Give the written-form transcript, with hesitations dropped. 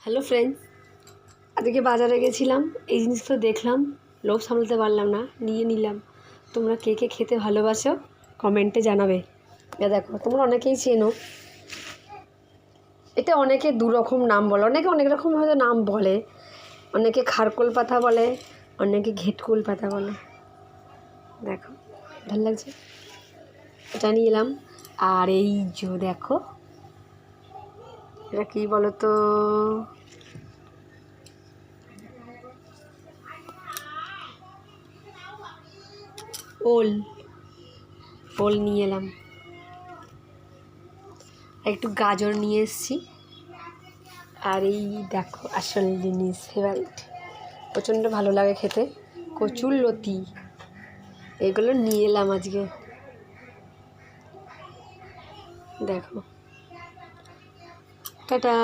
Hello friends, আজকে বাজারে গেছিলাম, এই জিনিসটা দেখলাম, লোভ সামলাতে পারলাম না, নিয়ে নিলাম। তোমরা কে কে খেতে ভালোবাসো কমেন্টে জানাবে। দেখো, তোমরা অনেকেই চেনো। এটা অনেকে দু রকম নাম বলে, অনেকে অনেক রকম হয়তো নাম বলে। অনেকে খারকোল পাতা বলে, অনেকে ঘেটকুল পাতা বলে। দেখো, ভালো লাগছে, এটা নিয়ে এলাম। আর এই যে দেখো, এটা কী বলো তো, ওল ওল নিয়ে এলাম। একটু গাজর নিয়ে এসেছি। আর এই দেখো আসল জিনিস, ফেভারিট, প্রচণ্ড ভালো লাগে খেতে, কচুরলতি। এগুলো নিয়ে এলাম আজকে। দেখো, টাটা।